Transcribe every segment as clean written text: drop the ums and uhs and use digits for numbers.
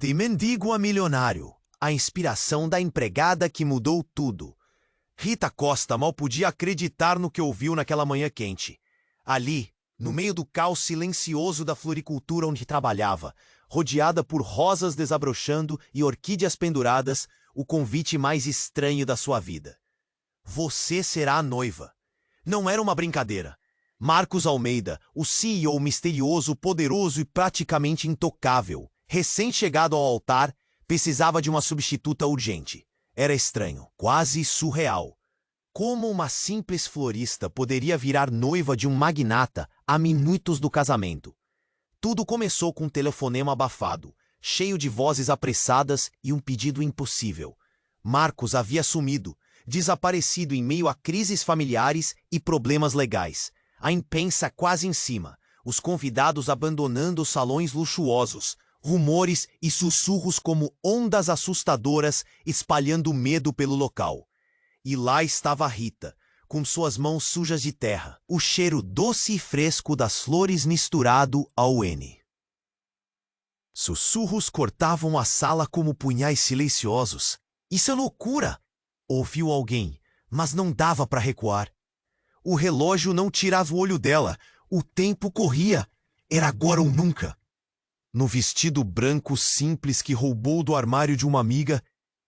De mendigo a milionário, a inspiração da empregada que mudou tudo. Rita Costa mal podia acreditar no que ouviu naquela manhã quente. Ali, no meio do caos silencioso da floricultura onde trabalhava, rodeada por rosas desabrochando e orquídeas penduradas, o convite mais estranho da sua vida. Você será a noiva. Não era uma brincadeira. Marcos Almeida, o CEO misterioso, poderoso e praticamente intocável, recém-chegado ao altar, precisava de uma substituta urgente. Era estranho, quase surreal. Como uma simples florista poderia virar noiva de um magnata a minutos do casamento? Tudo começou com um telefonema abafado, cheio de vozes apressadas e um pedido impossível. Marcos havia sumido, desaparecido em meio a crises familiares e problemas legais. A imprensa quase em cima, os convidados abandonando os salões luxuosos, rumores e sussurros como ondas assustadoras espalhando medo pelo local. E lá estava Rita, com suas mãos sujas de terra, o cheiro doce e fresco das flores misturado ao N. Sussurros cortavam a sala como punhais silenciosos. Isso é loucura! Ouviu alguém, mas não dava para recuar. O relógio não tirava o olho dela. O tempo corria. Era agora ou nunca. No vestido branco simples que roubou do armário de uma amiga,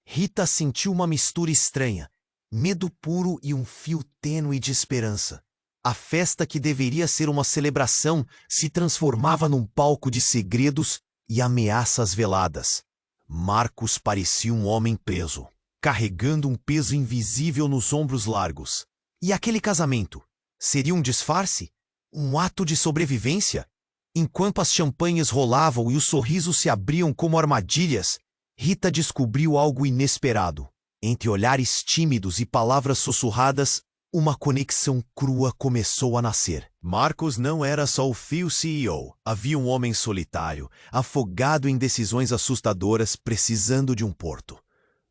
Rita sentiu uma mistura estranha. Medo puro e um fio tênue de esperança. A festa que deveria ser uma celebração se transformava num palco de segredos e ameaças veladas. Marcos parecia um homem preso, carregando um peso invisível nos ombros largos. E aquele casamento? Seria um disfarce? Um ato de sobrevivência? Enquanto as champanhes rolavam e os sorrisos se abriam como armadilhas, Rita descobriu algo inesperado. Entre olhares tímidos e palavras sussurradas, uma conexão crua começou a nascer. Marcos não era só o fio CEO. Havia um homem solitário, afogado em decisões assustadoras, precisando de um porto.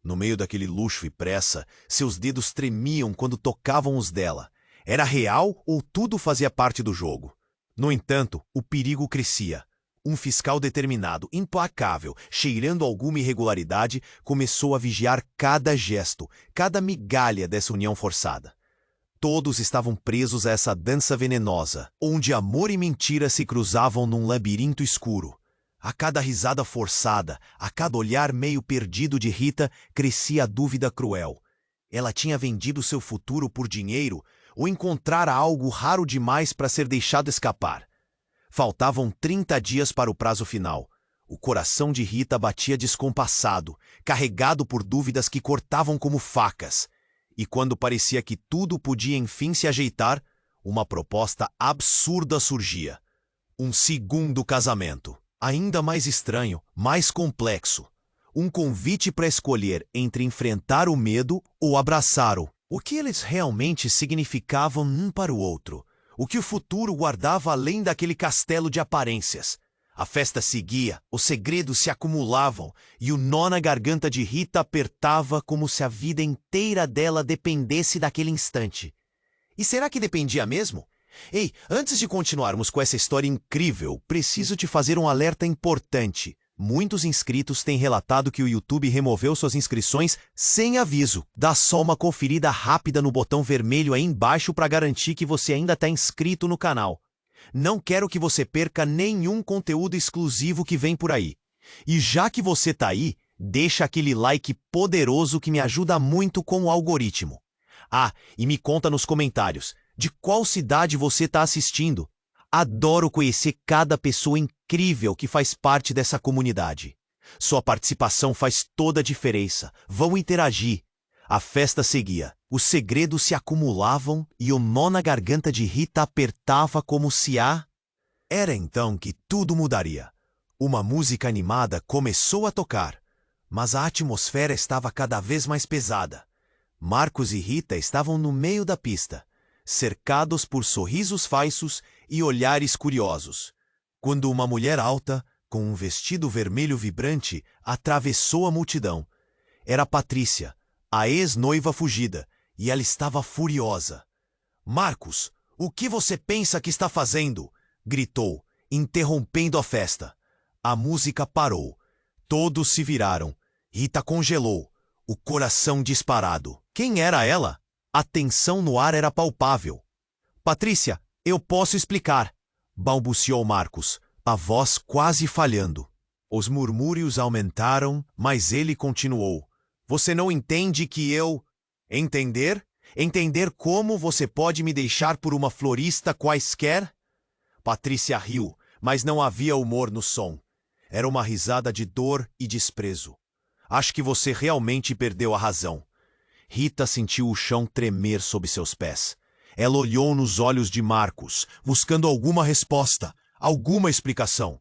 No meio daquele luxo e pressa, seus dedos tremiam quando tocavam os dela. Era real ou tudo fazia parte do jogo? No entanto, o perigo crescia. Um fiscal determinado, implacável, cheirando alguma irregularidade, começou a vigiar cada gesto, cada migalha dessa união forçada. Todos estavam presos a essa dança venenosa, onde amor e mentira se cruzavam num labirinto escuro. A cada risada forçada, a cada olhar meio perdido de Rita, crescia a dúvida cruel. Ela tinha vendido seu futuro por dinheiro ou encontrara algo raro demais para ser deixado escapar? Faltavam 30 dias para o prazo final. O coração de Rita batia descompassado, carregado por dúvidas que cortavam como facas. E quando parecia que tudo podia enfim se ajeitar, uma proposta absurda surgia. Um segundo casamento. Ainda mais estranho, mais complexo. Um convite para escolher entre enfrentar o medo ou abraçar-o. O que eles realmente significavam um para o outro? O que o futuro guardava além daquele castelo de aparências? A festa seguia, os segredos se acumulavam e o nó na garganta de Rita apertava como se a vida inteira dela dependesse daquele instante. E será que dependia mesmo? Ei, antes de continuarmos com essa história incrível, preciso te fazer um alerta importante. Muitos inscritos têm relatado que o YouTube removeu suas inscrições sem aviso. Dá só uma conferida rápida no botão vermelho aí embaixo para garantir que você ainda está inscrito no canal. Não quero que você perca nenhum conteúdo exclusivo que vem por aí. E já que você está aí, deixa aquele like poderoso que me ajuda muito com o algoritmo. Ah, e me conta nos comentários. De qual cidade você está assistindo? Adoro conhecer cada pessoa incrível que faz parte dessa comunidade. Sua participação faz toda a diferença. Vão interagir. A festa seguia. Os segredos se acumulavam e o nó na garganta de Rita apertava como se a... Era então que tudo mudaria. Uma música animada começou a tocar, mas a atmosfera estava cada vez mais pesada. Marcos e Rita estavam no meio da pista, cercados por sorrisos falsos e olhares curiosos, quando uma mulher alta, com um vestido vermelho vibrante, atravessou a multidão. Era Patrícia, a ex-noiva fugida, e ela estava furiosa. "Marcos, o que você pensa que está fazendo?" gritou, interrompendo a festa. A música parou. Todos se viraram. Rita congelou, o coração disparado. Quem era ela? A tensão no ar era palpável. Patrícia, eu posso explicar, balbuciou Marcos, a voz quase falhando. Os murmúrios aumentaram, mas ele continuou. Você não entende que eu... Entender? Entender como você pode me deixar por uma florista quaisquer? Patrícia riu, mas não havia humor no som. Era uma risada de dor e desprezo. Acho que você realmente perdeu a razão. Rita sentiu o chão tremer sob seus pés. Ela olhou nos olhos de Marcos, buscando alguma resposta, alguma explicação.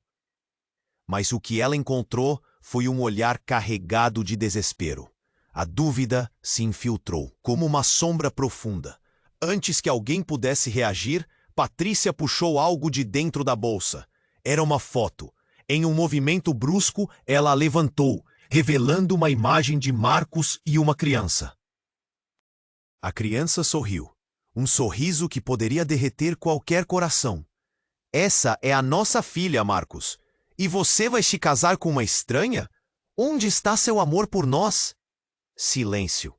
Mas o que ela encontrou foi um olhar carregado de desespero. A dúvida se infiltrou, como uma sombra profunda. Antes que alguém pudesse reagir, Patrícia puxou algo de dentro da bolsa. Era uma foto. Em um movimento brusco, ela a levantou, revelando uma imagem de Marcos e uma criança. A criança sorriu. Um sorriso que poderia derreter qualquer coração. Essa é a nossa filha, Marcos. E você vai se casar com uma estranha? Onde está seu amor por nós? Silêncio.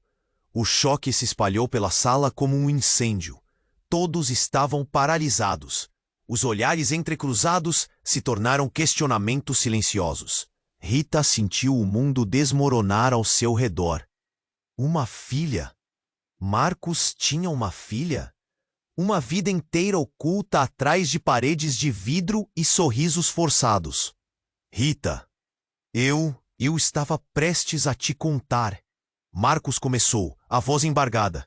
O choque se espalhou pela sala como um incêndio. Todos estavam paralisados. Os olhares entrecruzados se tornaram questionamentos silenciosos. Rita sentiu o mundo desmoronar ao seu redor. Uma filha? Marcos tinha uma filha? Uma vida inteira oculta atrás de paredes de vidro e sorrisos forçados. Rita, eu estava prestes a te contar. Marcos começou, a voz embargada.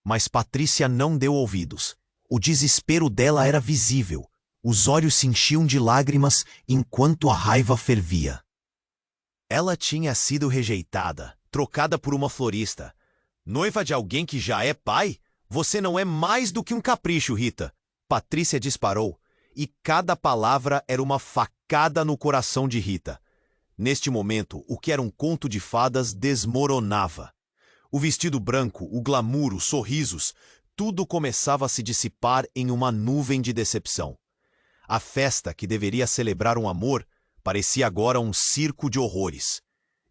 Mas Patrícia não deu ouvidos. O desespero dela era visível. Os olhos se enchiam de lágrimas enquanto a raiva fervia. Ela tinha sido rejeitada, trocada por uma florista. Noiva de alguém que já é pai? Você não é mais do que um capricho, Rita. Patrícia disparou, e cada palavra era uma facada no coração de Rita. Neste momento, o que era um conto de fadas desmoronava. O vestido branco, o glamour, os sorrisos, tudo começava a se dissipar em uma nuvem de decepção. A festa, que deveria celebrar um amor, parecia agora um circo de horrores.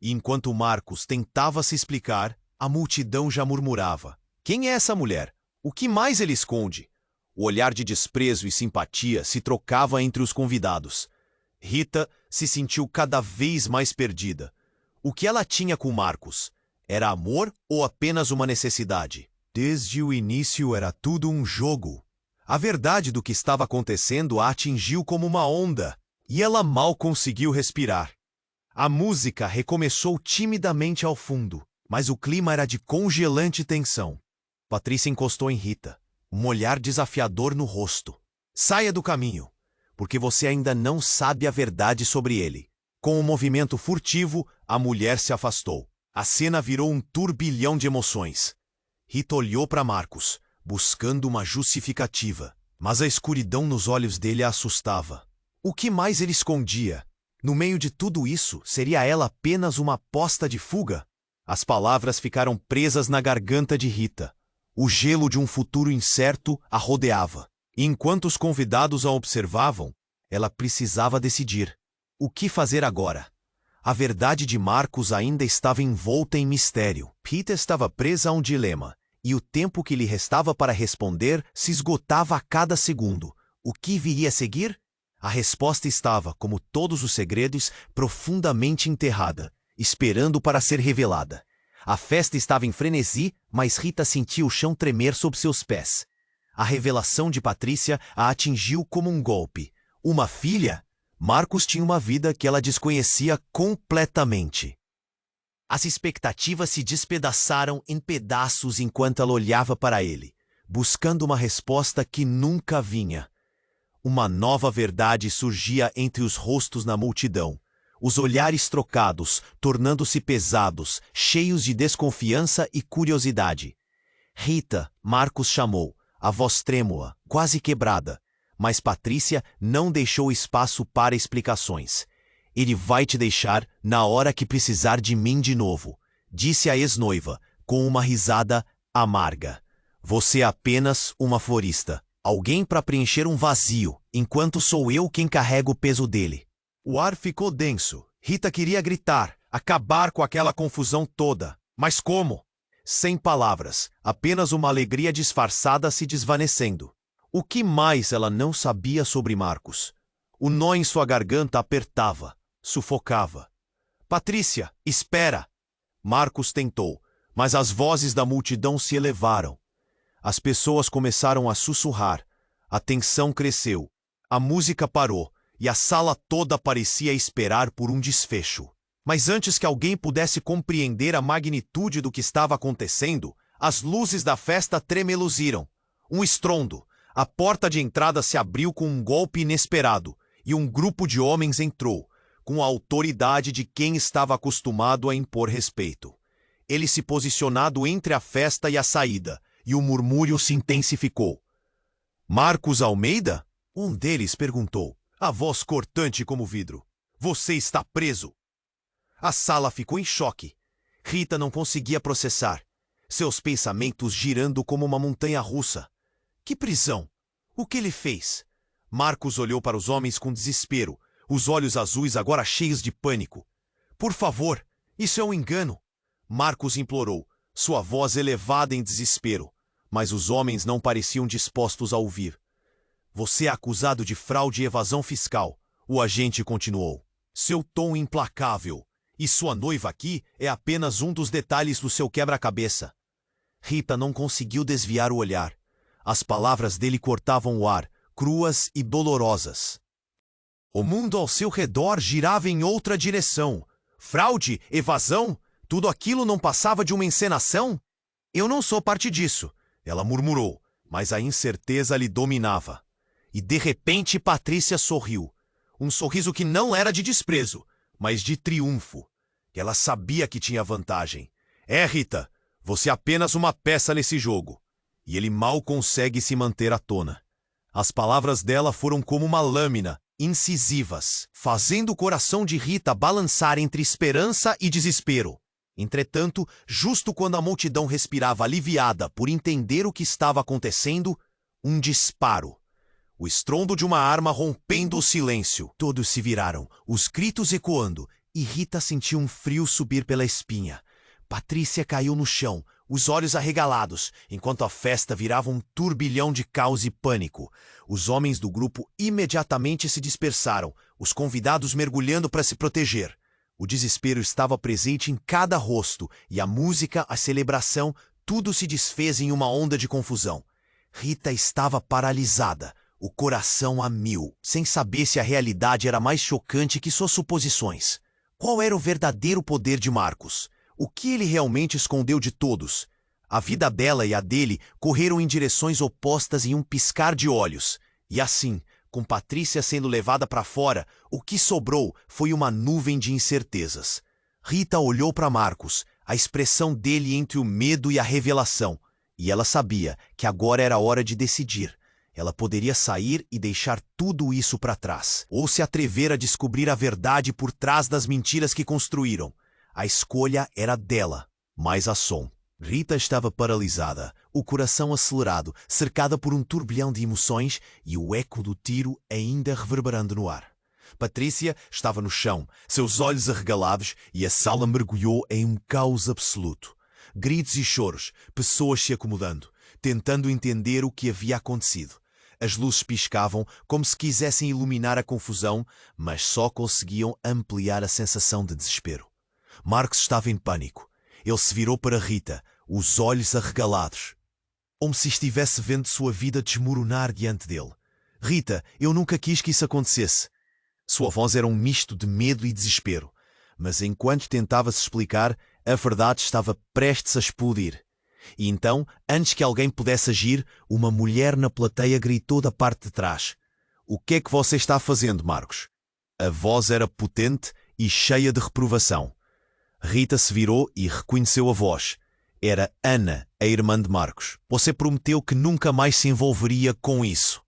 E enquanto Marcos tentava se explicar, a multidão já murmurava. Quem é essa mulher? O que mais ele esconde? O olhar de desprezo e simpatia se trocava entre os convidados. Rita se sentiu cada vez mais perdida. O que ela tinha com Marcos? Era amor ou apenas uma necessidade? Desde o início era tudo um jogo. A verdade do que estava acontecendo a atingiu como uma onda, e ela mal conseguiu respirar. A música recomeçou timidamente ao fundo, mas o clima era de congelante tensão. Patrícia encostou em Rita, um olhar desafiador no rosto. Saia do caminho, porque você ainda não sabe a verdade sobre ele. Com um movimento furtivo, a mulher se afastou. A cena virou um turbilhão de emoções. Rita olhou para Marcos, buscando uma justificativa, mas a escuridão nos olhos dele a assustava. O que mais ele escondia? No meio de tudo isso, seria ela apenas uma aposta de fuga? As palavras ficaram presas na garganta de Rita. O gelo de um futuro incerto a rodeava. E enquanto os convidados a observavam, ela precisava decidir. O que fazer agora? A verdade de Marcos ainda estava envolta em mistério. Rita estava presa a um dilema, e o tempo que lhe restava para responder se esgotava a cada segundo. O que viria a seguir? A resposta estava, como todos os segredos, profundamente enterrada, esperando para ser revelada. A festa estava em frenesi, mas Rita sentia o chão tremer sob seus pés. A revelação de Patrícia a atingiu como um golpe. Uma filha? Marcos tinha uma vida que ela desconhecia completamente. As expectativas se despedaçaram em pedaços enquanto ela olhava para ele, buscando uma resposta que nunca vinha. Uma nova verdade surgia entre os rostos na multidão. Os olhares trocados, tornando-se pesados, cheios de desconfiança e curiosidade. Rita, Marcos chamou, a voz trêmula, quase quebrada. Mas Patrícia não deixou espaço para explicações. Ele vai te deixar na hora que precisar de mim de novo, disse a ex-noiva, com uma risada amarga. Você é apenas uma florista, alguém para preencher um vazio, enquanto sou eu quem carrega o peso dele. O ar ficou denso. Rita queria gritar, acabar com aquela confusão toda. Mas como? Sem palavras, apenas uma alegria disfarçada se desvanecendo. O que mais ela não sabia sobre Marcos? O nó em sua garganta apertava, sufocava. Patrícia, espera! Marcos tentou, mas as vozes da multidão se elevaram. As pessoas começaram a sussurrar. A tensão cresceu. A música parou e a sala toda parecia esperar por um desfecho. Mas antes que alguém pudesse compreender a magnitude do que estava acontecendo, as luzes da festa tremeluziram. Um estrondo. A porta de entrada se abriu com um golpe inesperado e um grupo de homens entrou, com a autoridade de quem estava acostumado a impor respeito. Ele se posicionado entre a festa e a saída, e o murmúrio se intensificou. Marcos Almeida? Um deles perguntou, a voz cortante como vidro. Você está preso. A sala ficou em choque. Rita não conseguia processar. Seus pensamentos girando como uma montanha-russa. Que prisão? O que ele fez? Marcos olhou para os homens com desespero, os olhos azuis agora cheios de pânico. Por favor, isso é um engano. Marcos implorou, sua voz elevada em desespero. Mas os homens não pareciam dispostos a ouvir. Você é acusado de fraude e evasão fiscal, o agente continuou. Seu tom implacável. E sua noiva aqui é apenas um dos detalhes do seu quebra-cabeça. Rita não conseguiu desviar o olhar. As palavras dele cortavam o ar, cruas e dolorosas. O mundo ao seu redor girava em outra direção. Fraude, evasão, tudo aquilo não passava de uma encenação? Eu não sou parte disso, ela murmurou, mas a incerteza lhe dominava. E de repente Patrícia sorriu. Um sorriso que não era de desprezo, mas de triunfo. Ela sabia que tinha vantagem. É, Rita, você é apenas uma peça nesse jogo. E ele mal consegue se manter à tona. As palavras dela foram como uma lâmina, incisivas, fazendo o coração de Rita balançar entre esperança e desespero. Entretanto, justo quando a multidão respirava aliviada por entender o que estava acontecendo, um disparo. O estrondo de uma arma rompendo o silêncio. Todos se viraram, os gritos ecoando, e Rita sentiu um frio subir pela espinha. Patrícia caiu no chão, os olhos arregalados, enquanto a festa virava um turbilhão de caos e pânico. Os homens do grupo imediatamente se dispersaram, os convidados mergulhando para se proteger. O desespero estava presente em cada rosto, e a música, a celebração, tudo se desfez em uma onda de confusão. Rita estava paralisada, o coração a mil, sem saber se a realidade era mais chocante que suas suposições. Qual era o verdadeiro poder de Marcos? O que ele realmente escondeu de todos? A vida dela e a dele correram em direções opostas em um piscar de olhos. E assim, com Patrícia sendo levada para fora, o que sobrou foi uma nuvem de incertezas. Rita olhou para Marcos, a expressão dele entre o medo e a revelação. E ela sabia que agora era hora de decidir. Ela poderia sair e deixar tudo isso para trás, ou se atrever a descobrir a verdade por trás das mentiras que construíram. A escolha era dela, mais a som. Rita estava paralisada, o coração acelerado, cercada por um turbilhão de emoções e o eco do tiro ainda reverberando no ar. Patrícia estava no chão, seus olhos arregalados, e a sala mergulhou em um caos absoluto. Gritos e choros, pessoas se acomodando, tentando entender o que havia acontecido. As luzes piscavam como se quisessem iluminar a confusão, mas só conseguiam ampliar a sensação de desespero. Marcos estava em pânico. Ele se virou para Rita, os olhos arregalados, como se estivesse vendo sua vida desmoronar diante dele. Rita, eu nunca quis que isso acontecesse. Sua voz era um misto de medo e desespero, mas enquanto tentava se explicar, a verdade estava prestes a explodir. E então, antes que alguém pudesse agir, uma mulher na plateia gritou da parte de trás. O que é que você está fazendo, Marcos? A voz era potente e cheia de reprovação. Rita se virou e reconheceu a voz. Era Ana, a irmã de Marcos. Você prometeu que nunca mais se envolveria com isso.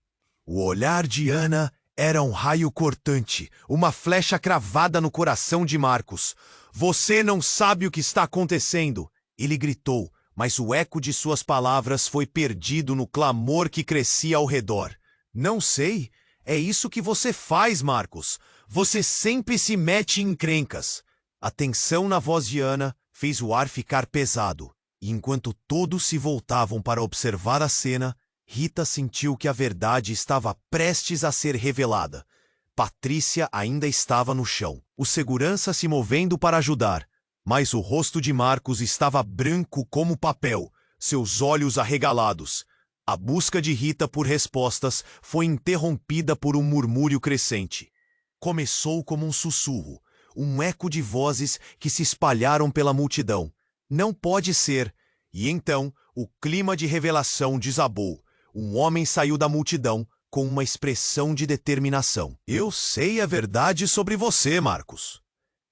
O olhar de Ana era um raio cortante, uma flecha cravada no coração de Marcos. Você não sabe o que está acontecendo, ele gritou, mas o eco de suas palavras foi perdido no clamor que crescia ao redor. Não sei. É isso que você faz, Marcos. Você sempre se mete em encrencas. A tensão na voz de Ana fez o ar ficar pesado, e enquanto todos se voltavam para observar a cena, Rita sentiu que a verdade estava prestes a ser revelada. Patrícia ainda estava no chão, o segurança se movendo para ajudar, mas o rosto de Marcos estava branco como papel, seus olhos arregalados. A busca de Rita por respostas foi interrompida por um murmúrio crescente. Começou como um sussurro, um eco de vozes que se espalharam pela multidão. Não pode ser. E então, o clima de revelação desabou. Um homem saiu da multidão com uma expressão de determinação. Eu sei a verdade sobre você, Marcos.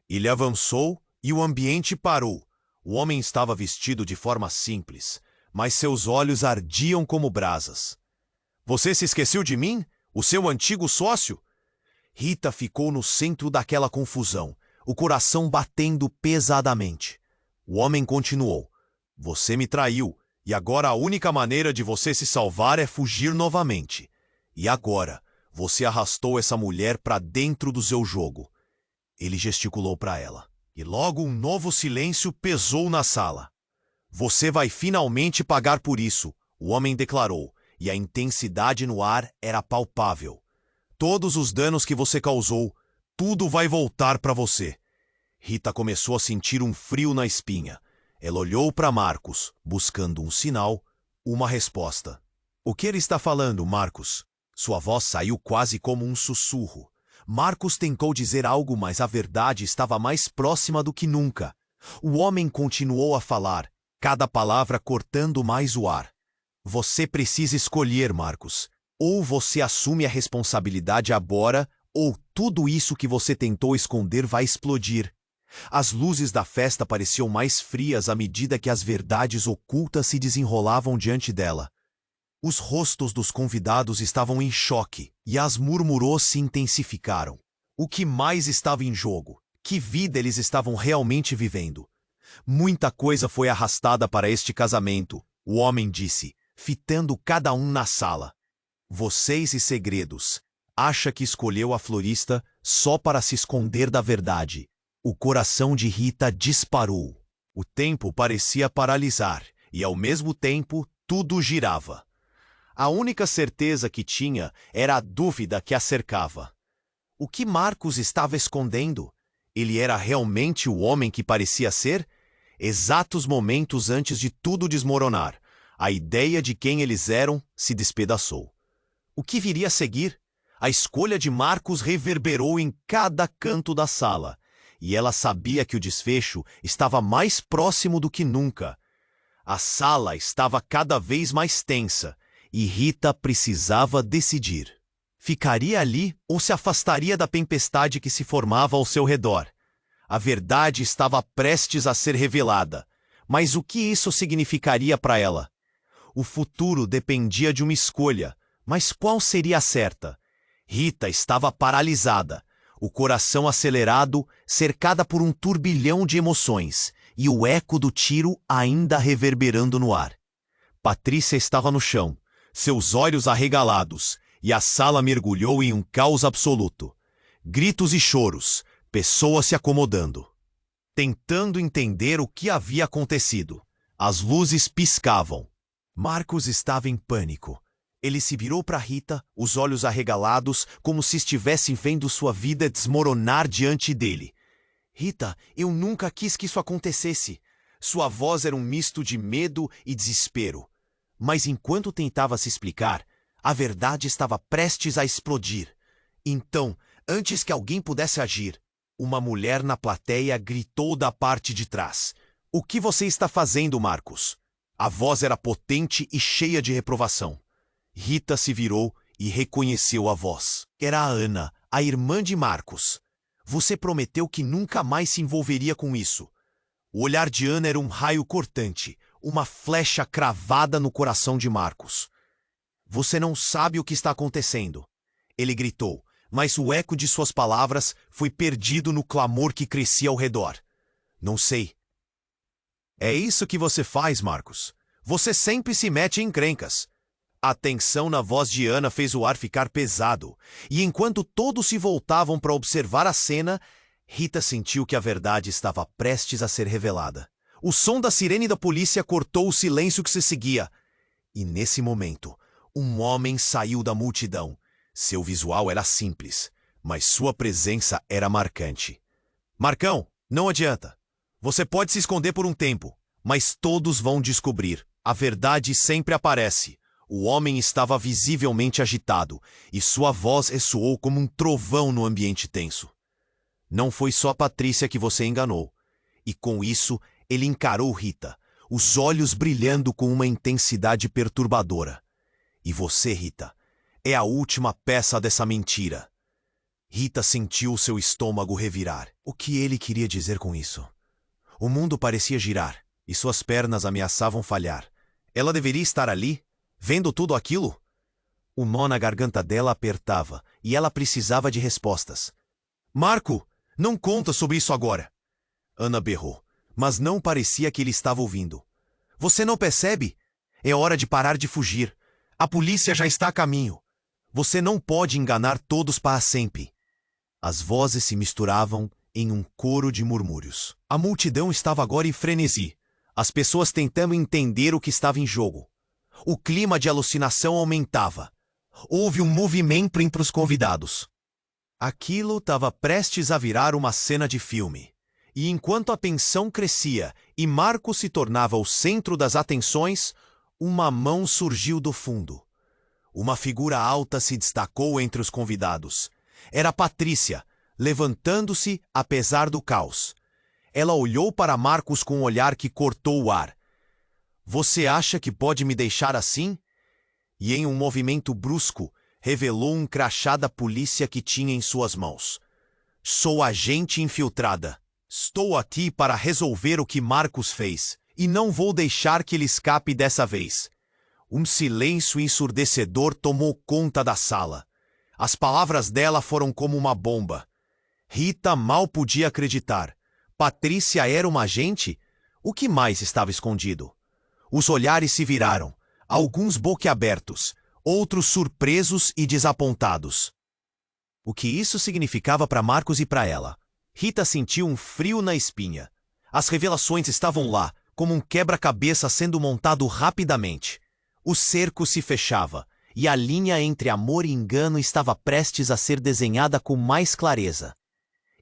Ele avançou e o ambiente parou. O homem estava vestido de forma simples, mas seus olhos ardiam como brasas. Você se esqueceu de mim? O seu antigo sócio? Rita ficou no centro daquela confusão, o coração batendo pesadamente. O homem continuou. Você me traiu, e agora a única maneira de você se salvar é fugir novamente. E agora, você arrastou essa mulher para dentro do seu jogo. Ele gesticulou para ela. E logo um novo silêncio pesou na sala. Você vai finalmente pagar por isso, o homem declarou, e a intensidade no ar era palpável. Todos os danos que você causou, tudo vai voltar para você. Rita começou a sentir um frio na espinha. Ela olhou para Marcos, buscando um sinal, uma resposta. O que ele está falando, Marcos? Sua voz saiu quase como um sussurro. Marcos tentou dizer algo, mas a verdade estava mais próxima do que nunca. O homem continuou a falar, cada palavra cortando mais o ar. Você precisa escolher, Marcos. Ou você assume a responsabilidade agora, ou tudo isso que você tentou esconder vai explodir. As luzes da festa pareciam mais frias à medida que as verdades ocultas se desenrolavam diante dela. Os rostos dos convidados estavam em choque, e as murmurôs se intensificaram. O que mais estava em jogo? Que vida eles estavam realmente vivendo? Muita coisa foi arrastada para este casamento, o homem disse, fitando cada um na sala. Vocês e segredos. Acha que escolheu a florista só para se esconder da verdade. O coração de Rita disparou. O tempo parecia paralisar, e ao mesmo tempo tudo girava. A única certeza que tinha era a dúvida que a cercava. O que Marcos estava escondendo? Ele era realmente o homem que parecia ser? Exatos momentos antes de tudo desmoronar, a ideia de quem eles eram se despedaçou. O que viria a seguir? A escolha de Marcos reverberou em cada canto da sala, e ela sabia que o desfecho estava mais próximo do que nunca. A sala estava cada vez mais tensa, e Rita precisava decidir. Ficaria ali ou se afastaria da tempestade que se formava ao seu redor? A verdade estava prestes a ser revelada, mas o que isso significaria para ela? O futuro dependia de uma escolha, mas qual seria a certa? Rita estava paralisada, o coração acelerado, cercada por um turbilhão de emoções, e o eco do tiro ainda reverberando no ar. Patrícia estava no chão, seus olhos arregalados, e a sala mergulhou em um caos absoluto. Gritos e choros, pessoas se acomodando, tentando entender o que havia acontecido. As luzes piscavam. Marcos estava em pânico. Ele se virou para Rita, os olhos arregalados, como se estivesse vendo sua vida desmoronar diante dele. Rita, eu nunca quis que isso acontecesse. Sua voz era um misto de medo e desespero. Mas enquanto tentava se explicar, a verdade estava prestes a explodir. Então, antes que alguém pudesse agir, uma mulher na plateia gritou da parte de trás. O que você está fazendo, Marcos? A voz era potente e cheia de reprovação. Rita se virou e reconheceu a voz. Era a Ana, a irmã de Marcos. Você prometeu que nunca mais se envolveria com isso. O olhar de Ana era um raio cortante, uma flecha cravada no coração de Marcos. Você não sabe o que está acontecendo. Ele gritou, mas o eco de suas palavras foi perdido no clamor que crescia ao redor. Não sei. É isso que você faz, Marcos. Você sempre se mete em encrencas. A tensão na voz de Ana fez o ar ficar pesado, e enquanto todos se voltavam para observar a cena, Rita sentiu que a verdade estava prestes a ser revelada. O som da sirene da polícia cortou o silêncio que se seguia. E nesse momento, um homem saiu da multidão. Seu visual era simples, mas sua presença era marcante. Marcão, não adianta. Você pode se esconder por um tempo, mas todos vão descobrir. A verdade sempre aparece. O homem estava visivelmente agitado, e sua voz ressoou como um trovão no ambiente tenso. Não foi só Patrícia que você enganou. E com isso, ele encarou Rita, os olhos brilhando com uma intensidade perturbadora. E você, Rita, é a última peça dessa mentira. Rita sentiu seu estômago revirar. O que ele queria dizer com isso? O mundo parecia girar, e suas pernas ameaçavam falhar. Ela deveria estar ali, vendo tudo aquilo? O nó na garganta dela apertava, e ela precisava de respostas. Marco, não conta sobre isso agora. Ana berrou, mas não parecia que ele estava ouvindo. Você não percebe? É hora de parar de fugir. A polícia já está a caminho. Você não pode enganar todos para sempre. As vozes se misturavam em um coro de murmúrios. A multidão estava agora em frenesi, as pessoas tentando entender o que estava em jogo. O clima de alucinação aumentava. Houve um movimento entre os convidados. Aquilo estava prestes a virar uma cena de filme. E enquanto a tensão crescia e Marco se tornava o centro das atenções, uma mão surgiu do fundo. Uma figura alta se destacou entre os convidados. Era Patrícia, levantando-se apesar do caos. Ela olhou para Marcos com um olhar que cortou o ar. Você acha que pode me deixar assim? E em um movimento brusco, revelou um crachá da polícia que tinha em suas mãos. Sou agente infiltrada. Estou aqui para resolver o que Marcos fez, e não vou deixar que ele escape dessa vez. Um silêncio ensurdecedor tomou conta da sala. As palavras dela foram como uma bomba. Rita mal podia acreditar. Patrícia era uma agente? O que mais estava escondido? Os olhares se viraram, alguns boquiabertos, outros surpresos e desapontados. O que isso significava para Marcos e para ela? Rita sentiu um frio na espinha. As revelações estavam lá, como um quebra-cabeça sendo montado rapidamente. O cerco se fechava, e a linha entre amor e engano estava prestes a ser desenhada com mais clareza.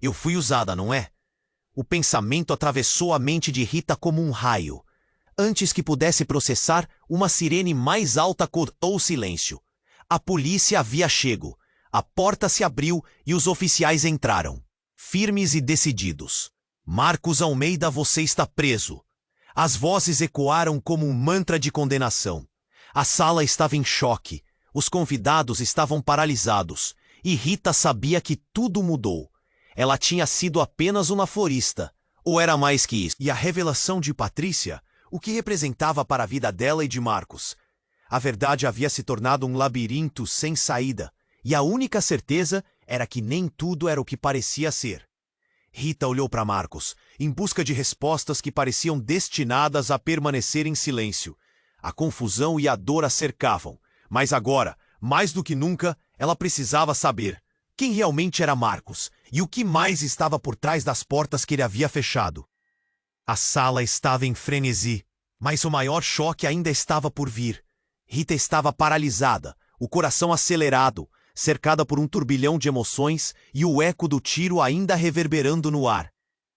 Eu fui usada, não é? O pensamento atravessou a mente de Rita como um raio. Antes que pudesse processar, uma sirene mais alta cortou o silêncio. A polícia havia chego. A porta se abriu e os oficiais entraram. Firmes e decididos. Marcos Almeida, você está preso. As vozes ecoaram como um mantra de condenação. A sala estava em choque. Os convidados estavam paralisados. E Rita sabia que tudo mudou. Ela tinha sido apenas uma florista. Ou era mais que isso? E a revelação de Patrícia? O que representava para a vida dela e de Marcos? A verdade havia se tornado um labirinto sem saída. E a única certeza era que nem tudo era o que parecia ser. Rita olhou para Marcos, em busca de respostas que pareciam destinadas a permanecer em silêncio. A confusão e a dor a cercavam, mas agora, mais do que nunca, ela precisava saber quem realmente era Marcos e o que mais estava por trás das portas que ele havia fechado. A sala estava em frenesi, mas o maior choque ainda estava por vir. Rita estava paralisada, o coração acelerado, cercada por um turbilhão de emoções e o eco do tiro ainda reverberando no ar.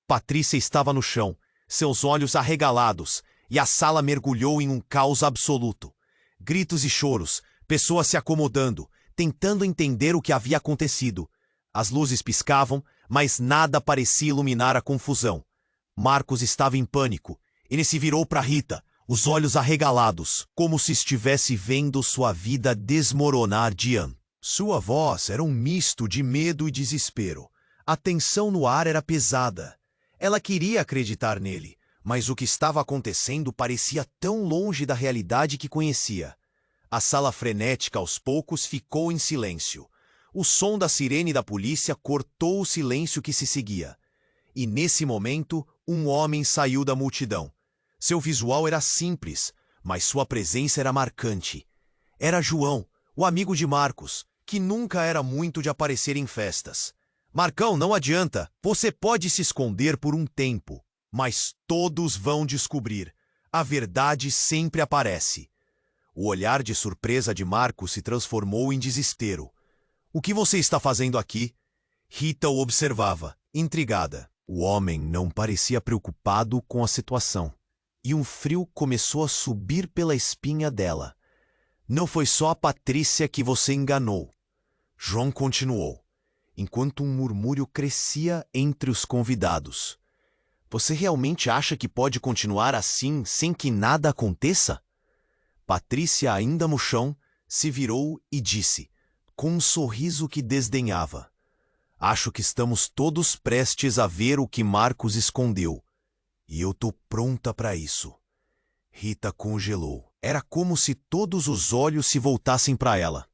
Patrícia estava no chão, seus olhos arregalados, e a sala mergulhou em um caos absoluto. Gritos e choros, pessoas se acomodando, tentando entender o que havia acontecido. As luzes piscavam, mas nada parecia iluminar a confusão. Marcos estava em pânico. Ele se virou para Rita, os olhos arregalados, como se estivesse vendo sua vida desmoronar diante. Sua voz era um misto de medo e desespero. A tensão no ar era pesada. Ela queria acreditar nele, mas o que estava acontecendo parecia tão longe da realidade que conhecia. A sala frenética aos poucos ficou em silêncio. O som da sirene da polícia cortou o silêncio que se seguia. E nesse momento, um homem saiu da multidão. Seu visual era simples, mas sua presença era marcante. Era João, o amigo de Marcos, que nunca era muito de aparecer em festas. Marcão, não adianta, você pode se esconder por um tempo, mas todos vão descobrir. A verdade sempre aparece. O olhar de surpresa de Marcos se transformou em desespero. O que você está fazendo aqui? Rita o observava, intrigada. O homem não parecia preocupado com a situação, e um frio começou a subir pela espinha dela. Não foi só a Patrícia que você enganou. João continuou, enquanto um murmúrio crescia entre os convidados. Você realmente acha que pode continuar assim sem que nada aconteça? Patrícia, ainda no chão, se virou e disse, com um sorriso que desdenhava: acho que estamos todos prestes a ver o que Marcos escondeu. E eu tô pronta para isso. Rita congelou. Era como se todos os olhos se voltassem para ela.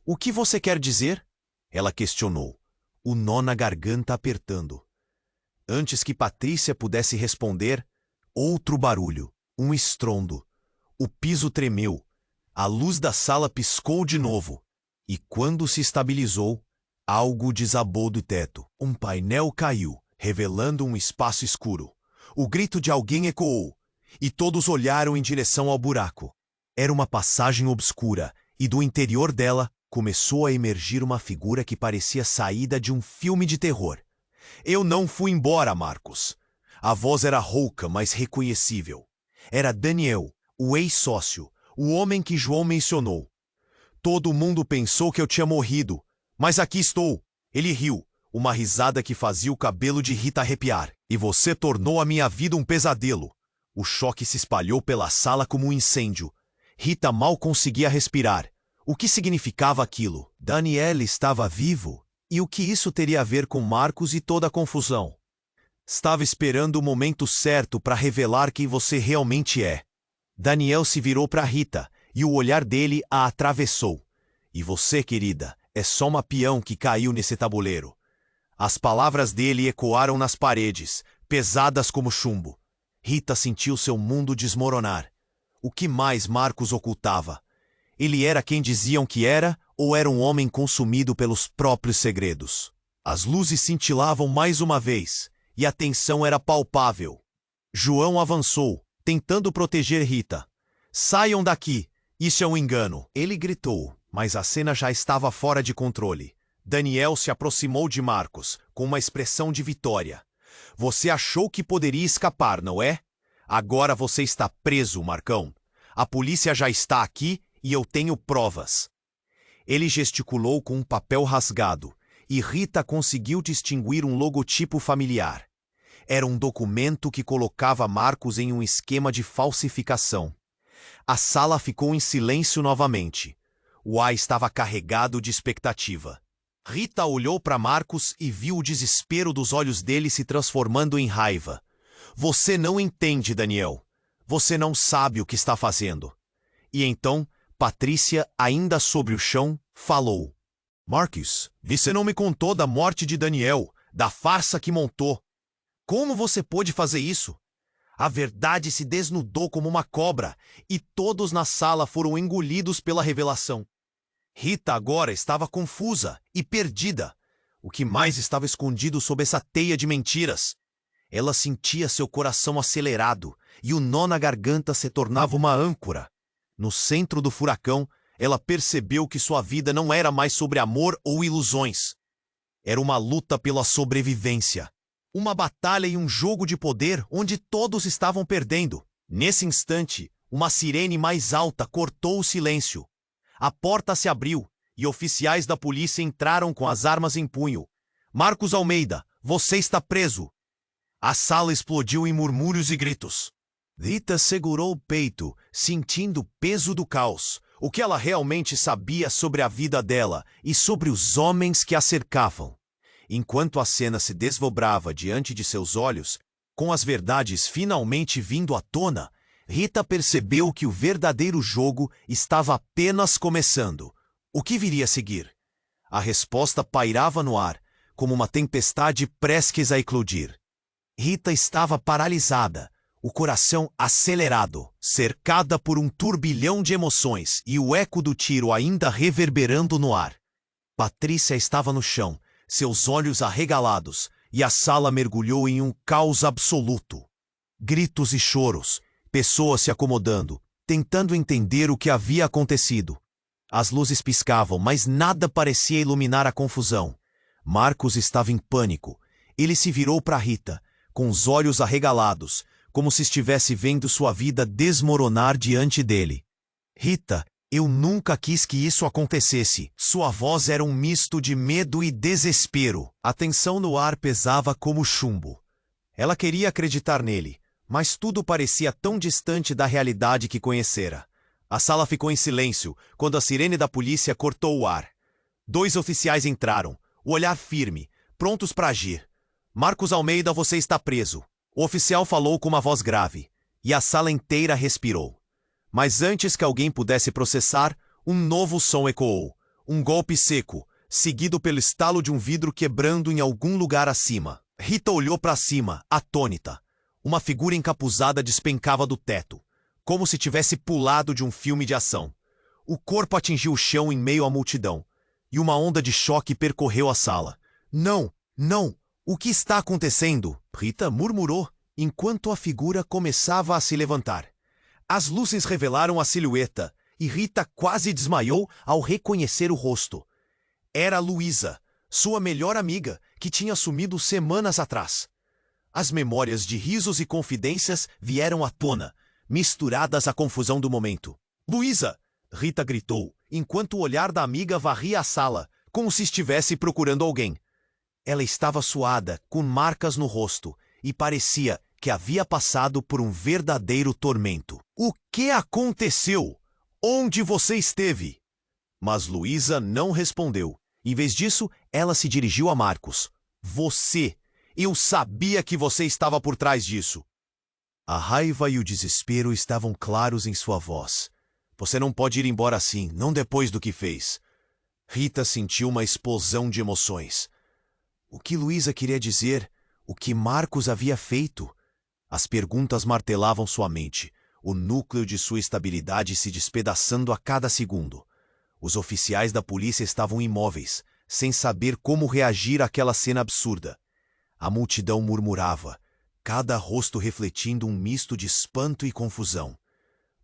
O que você quer dizer? Ela questionou, o nó na garganta apertando. Antes que Patrícia pudesse responder, outro barulho, um estrondo. O piso tremeu. A luz da sala piscou de novo. E quando se estabilizou, algo desabou do teto. Um painel caiu, revelando um espaço escuro. O grito de alguém ecoou, e todos olharam em direção ao buraco. Era uma passagem obscura, e do interior dela começou a emergir uma figura que parecia saída de um filme de terror. Eu não fui embora, Marcos. A voz era rouca, mas reconhecível. Era Daniel, o ex-sócio, o homem que João mencionou. Todo mundo pensou que eu tinha morrido, mas aqui estou. Ele riu, uma risada que fazia o cabelo de Rita arrepiar. E você tornou a minha vida um pesadelo. O choque se espalhou pela sala como um incêndio. Rita mal conseguia respirar. O que significava aquilo? Daniel estava vivo? E o que isso teria a ver com Marcos e toda a confusão? Estava esperando o momento certo para revelar quem você realmente é. Daniel se virou para Rita, e o olhar dele a atravessou. E você, querida, é só uma peão que caiu nesse tabuleiro. As palavras dele ecoaram nas paredes, pesadas como chumbo. Rita sentiu seu mundo desmoronar. O que mais Marcos ocultava? Ele era quem diziam que era, ou era um homem consumido pelos próprios segredos? As luzes cintilavam mais uma vez, e a tensão era palpável. João avançou, tentando proteger Rita. Saiam daqui, isso é um engano. Ele gritou, mas a cena já estava fora de controle. Daniel se aproximou de Marcos, com uma expressão de vitória. Você achou que poderia escapar, não é? Agora você está preso, Marcão. A polícia já está aqui e eu tenho provas. Ele gesticulou com um papel rasgado, e Rita conseguiu distinguir um logotipo familiar. Era um documento que colocava Marcos em um esquema de falsificação. A sala ficou em silêncio novamente. O ar estava carregado de expectativa. Rita olhou para Marcos e viu o desespero dos olhos dele se transformando em raiva. Você não entende, Daniel. Você não sabe o que está fazendo. E então, Patrícia, ainda sobre o chão, falou. Marcos, você não me contou da morte de Daniel, da farsa que montou. Como você pôde fazer isso? A verdade se desnudou como uma cobra, e todos na sala foram engolidos pela revelação. Rita agora estava confusa e perdida. O que mais estava escondido sob essa teia de mentiras? Ela sentia seu coração acelerado, e o nó na garganta se tornava uma âncora. No centro do furacão, ela percebeu que sua vida não era mais sobre amor ou ilusões. Era uma luta pela sobrevivência. Uma batalha e um jogo de poder onde todos estavam perdendo. Nesse instante, uma sirene mais alta cortou o silêncio. A porta se abriu e oficiais da polícia entraram com as armas em punho. Marcos Almeida, você está preso. A sala explodiu em murmúrios e gritos. Rita segurou o peito, sentindo o peso do caos. O que ela realmente sabia sobre a vida dela e sobre os homens que a cercavam. Enquanto a cena se desdobrava diante de seus olhos, com as verdades finalmente vindo à tona, Rita percebeu que o verdadeiro jogo estava apenas começando. O que viria a seguir? A resposta pairava no ar, como uma tempestade prestes a eclodir. Rita estava paralisada, o coração acelerado, cercada por um turbilhão de emoções e o eco do tiro ainda reverberando no ar. Patrícia estava no chão, seus olhos arregalados, e a sala mergulhou em um caos absoluto. Gritos e choros, pessoas se acomodando, tentando entender o que havia acontecido. As luzes piscavam, mas nada parecia iluminar a confusão. Marcos estava em pânico. Ele se virou para Rita, com os olhos arregalados, como se estivesse vendo sua vida desmoronar diante dele. Rita, eu nunca quis que isso acontecesse. Sua voz era um misto de medo e desespero. A tensão no ar pesava como chumbo. Ela queria acreditar nele, mas tudo parecia tão distante da realidade que conhecera. A sala ficou em silêncio quando a sirene da polícia cortou o ar. 2 oficiais entraram, o olhar firme, prontos para agir. Marcos Almeida, você está preso. O oficial falou com uma voz grave, e a sala inteira respirou. Mas antes que alguém pudesse processar, um novo som ecoou. Um golpe seco, seguido pelo estalo de um vidro quebrando em algum lugar acima. Rita olhou para cima, atônita. Uma figura encapuzada despencava do teto, como se tivesse pulado de um filme de ação. O corpo atingiu o chão em meio à multidão, e uma onda de choque percorreu a sala. Não, não, o que está acontecendo? Rita murmurou, enquanto a figura começava a se levantar. As luzes revelaram a silhueta, e Rita quase desmaiou ao reconhecer o rosto. Era Luísa, sua melhor amiga, que tinha sumido semanas atrás. As memórias de risos e confidências vieram à tona, misturadas à confusão do momento. Luísa! Rita gritou, enquanto o olhar da amiga varria a sala, como se estivesse procurando alguém. Ela estava suada, com marcas no rosto, e parecia que havia passado por um verdadeiro tormento. O que aconteceu? Onde você esteve? Mas Luísa não respondeu. Em vez disso, ela se dirigiu a Marcos. Você! Eu sabia que você estava por trás disso. A raiva e o desespero estavam claros em sua voz. Você não pode ir embora assim, não depois do que fez. Rita sentiu uma explosão de emoções. O que Luísa queria dizer? O que Marcos havia feito? As perguntas martelavam sua mente, o núcleo de sua estabilidade se despedaçando a cada segundo. Os oficiais da polícia estavam imóveis, sem saber como reagir àquela cena absurda. A multidão murmurava, cada rosto refletindo um misto de espanto e confusão.